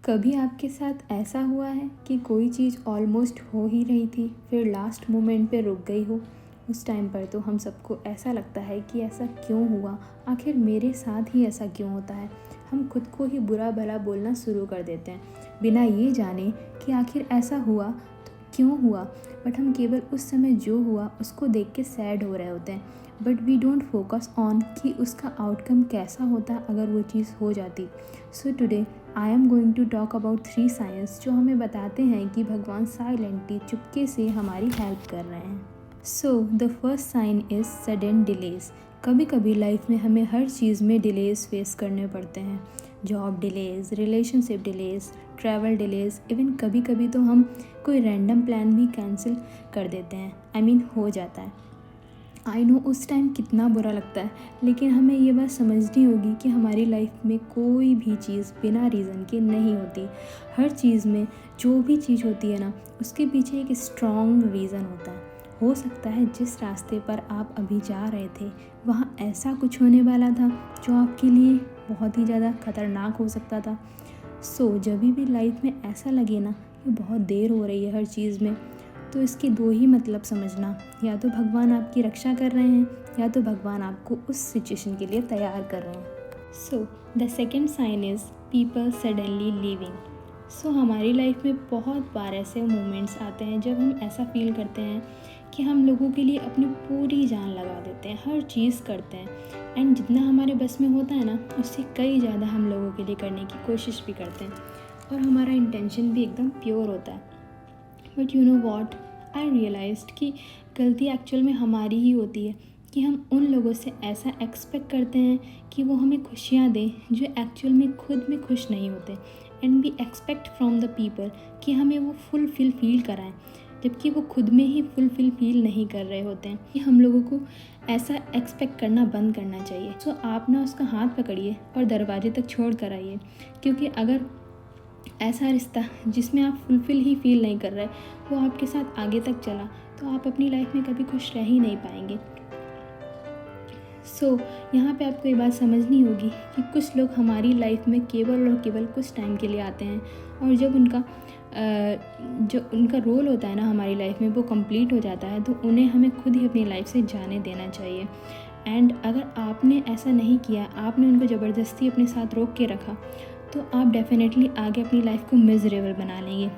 कभी आपके साथ ऐसा हुआ है कि कोई चीज़ ऑलमोस्ट हो ही रही थी, फिर लास्ट मोमेंट पे रुक गई हो? उस टाइम पर तो हम सबको ऐसा लगता है कि ऐसा क्यों हुआ, आखिर मेरे साथ ही ऐसा क्यों होता है। हम खुद को ही बुरा भला बोलना शुरू कर देते हैं, बिना ये जाने कि आखिर ऐसा हुआ तो क्यों हुआ। बट हम केवल उस समय जो हुआ उसको देख के सैड हो रहे होते हैं, but we don't focus on कि उसका आउटकम कैसा होता अगर वो चीज़ हो जाती। So today I am going to talk about 3 signs जो हमें बताते हैं कि भगवान साइलेंटली चुपके से हमारी हेल्प कर रहे हैं। So the first sign is sudden delays. कभी कभी लाइफ में हमें हर चीज़ में डिलेज फेस करने पड़ते हैं। Job delays, relationship delays, travel delays, even कभी कभी तो हम कोई रैंडम प्लान भी कैंसिल कर देते हैं। हो जाता है। आई नो उस टाइम कितना बुरा लगता है, लेकिन हमें ये बात समझनी होगी कि हमारी लाइफ में कोई भी चीज़ बिना रीज़न के नहीं होती। हर चीज़ में जो भी चीज़ होती है ना, उसके पीछे एक स्ट्रॉन्ग रीज़न होता है। हो सकता है जिस रास्ते पर आप अभी जा रहे थे वहाँ ऐसा कुछ होने वाला था जो आपके लिए बहुत ही ज़्यादा खतरनाक हो सकता था। सो जब भी लाइफ में ऐसा लगे ना कि बहुत देर हो रही है हर चीज़ में, तो इसके 2 ही मतलब समझना, या तो भगवान आपकी रक्षा कर रहे हैं या तो भगवान आपको उस सिचुएशन के लिए तैयार कर रहे हैं। So the second sign is people suddenly leaving. So हमारी लाइफ में बहुत बार ऐसे मोमेंट्स आते हैं जब हम ऐसा फील करते हैं कि हम लोगों के लिए अपनी पूरी जान लगा देते हैं, हर चीज़ करते हैं, एंड जितना हमारे बस में होता है ना उससे कई ज़्यादा हम लोगों के लिए करने की कोशिश भी करते हैं, और हमारा इंटेंशन भी एकदम प्योर होता है। But you know what, I realized कि गलती एक्चुअल में हमारी ही होती है कि हम उन लोगों से ऐसा एक्सपेक्ट करते हैं कि वो हमें खुशियाँ दें जो एक्चुअल में खुद में खुश नहीं होते, and we expect from the people कि हमें वो फुलफिल फील कराएं, जबकि वो खुद में ही फुलफिल फील नहीं कर रहे होते हैं। कि हम लोगों को ऐसा एक्सपेक्ट करना बंद करना चाहिए। सो आप ना उसका हाथ पकड़िए और दरवाजे तक छोड़ कर आइए, क्योंकि अगर ऐसा रिश्ता जिसमें आप फुलफिल ही फील नहीं कर रहे वो आपके साथ आगे तक चला, तो आप अपनी लाइफ में कभी खुश रह ही नहीं पाएंगे। सो यहाँ पे आपको ये बात समझनी होगी कि कुछ लोग हमारी लाइफ में केवल और केवल कुछ टाइम के लिए आते हैं, और जब जो उनका रोल होता है ना हमारी लाइफ में वो कंप्लीट हो जाता है, तो उन्हें हमें खुद ही अपनी लाइफ से जाने देना चाहिए। एंड अगर आपने ऐसा नहीं किया, आपने उनको ज़बरदस्ती अपने साथ रोक के रखा, तो आप डेफिनेटली आगे अपनी लाइफ को मिजरेबल बना लेंगे।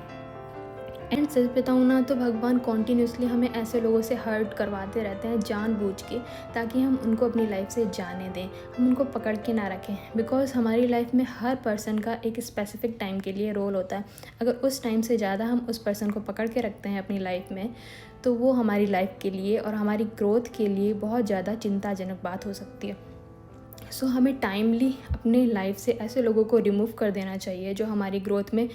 एंड सच बताऊँ ना तो भगवान कॉन्टीन्यूसली हमें ऐसे लोगों से हर्ट करवाते रहते हैं जानबूझ के, ताकि हम उनको अपनी लाइफ से जाने दें, हम उनको पकड़ के ना रखें। बिकॉज हमारी लाइफ में हर पर्सन का एक स्पेसिफिक टाइम के लिए रोल होता है। अगर उस टाइम से ज़्यादा हम उस पर्सन को पकड़ के रखते हैं अपनी लाइफ में, तो वो हमारी लाइफ के लिए और हमारी ग्रोथ के लिए बहुत ज़्यादा चिंताजनक बात हो सकती है। सो हमें टाइमली अपने लाइफ से ऐसे लोगों को रिमूव कर देना चाहिए जो हमारी ग्रोथ में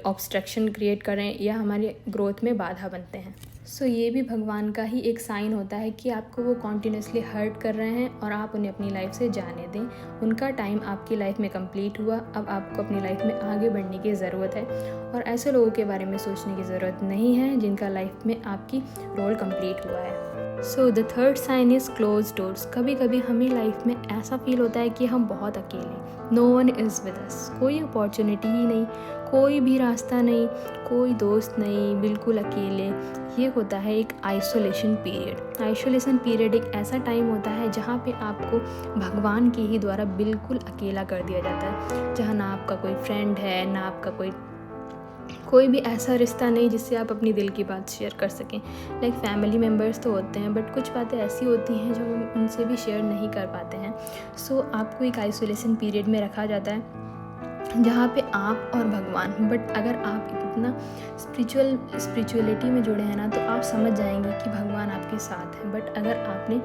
ऑब्स्ट्रक्शन क्रिएट करें या हमारी ग्रोथ में बाधा बनते हैं। सो ये भी भगवान का ही एक साइन होता है कि आपको वो कॉन्टीन्यूसली हर्ट कर रहे हैं और आप उन्हें अपनी लाइफ से जाने दें। उनका टाइम आपकी लाइफ में कंप्लीट हुआ, अब आपको अपनी लाइफ में आगे बढ़ने की ज़रूरत है, और ऐसे लोगों के बारे में सोचने की ज़रूरत नहीं है जिनका लाइफ में आपकी रोल कंप्लीट हुआ है। So the third sign is close doors. कभी कभी हमें लाइफ में ऐसा फील होता है कि हम बहुत अकेले, no one is with us, कोई अपॉर्चुनिटी ही नहीं, कोई भी रास्ता नहीं, कोई दोस्त नहीं, बिल्कुल अकेले। ये होता है एक आइसोलेशन पीरियड। आइसोलेशन पीरियड एक ऐसा टाइम होता है जहाँ पे आपको भगवान के ही द्वारा बिल्कुल अकेला कर दिया जाता है, जहाँ ना आपका कोई फ्रेंड है, ना आपका कोई भी ऐसा रिश्ता नहीं जिससे आप अपनी दिल की बात शेयर कर सकें। लाइक फैमिली मेम्बर्स तो होते हैं, बट कुछ बातें ऐसी होती हैं जो हम उनसे भी शेयर नहीं कर पाते हैं। सो आपको एक आइसोलेशन पीरियड में रखा जाता है जहाँ पे आप और भगवान, बट अगर आप इतना स्पिरिचुअलिटी में जुड़े हैं ना, तो आप समझ जाएंगे कि भगवान आपके साथ है। बट अगर आपने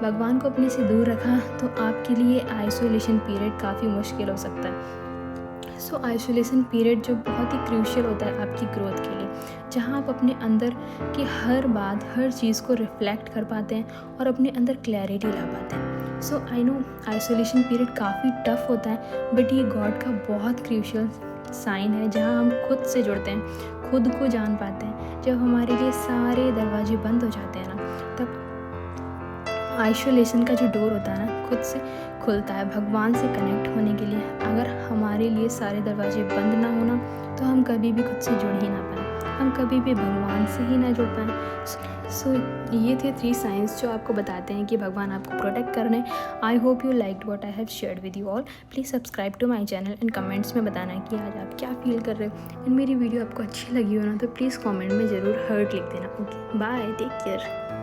भगवान को अपने से दूर रखा तो आपके लिए आइसोलेशन पीरियड काफ़ी मुश्किल हो सकता है। सो आइसोलेशन पीरियड जो बहुत ही क्रूशियल होता है आपकी ग्रोथ के लिए, जहाँ आप अपने अंदर की हर बात, हर चीज़ को रिफ्लेक्ट कर पाते हैं और अपने अंदर क्लैरिटी ला पाते हैं। सो आई नो आइसोलेशन पीरियड काफ़ी टफ होता है, बट ये गॉड का बहुत क्रूशियल साइन है जहाँ हम खुद से जुड़ते हैं, खुद को जान पाते हैं। जब हमारे लिए सारे दरवाजे बंद हो जाते हैं ना, तब आइसोलेशन का जो डोर होता है ना खुद से खुलता है भगवान से कनेक्ट होने के लिए। अगर हमारे हमारे लिए सारे दरवाजे बंद ना होना, तो हम कभी भी खुद से जुड़ ही ना पाएँ, हम कभी भी भगवान से ही ना जुड़ पाएँ। सो ये थे 3 साइंस जो आपको बताते हैं कि भगवान आपको प्रोटेक्ट कर रहे हैं। I hope you liked what I have shared with you all. Please subscribe to my channel and comments में बताना कि आज आप क्या फील कर रहे हो, एंड मेरी वीडियो आपको अच्छी लगी हो ना तो प्लीज़ कमेंट में ज़रूर हर्ट लिख देना। Okay, bye, take care.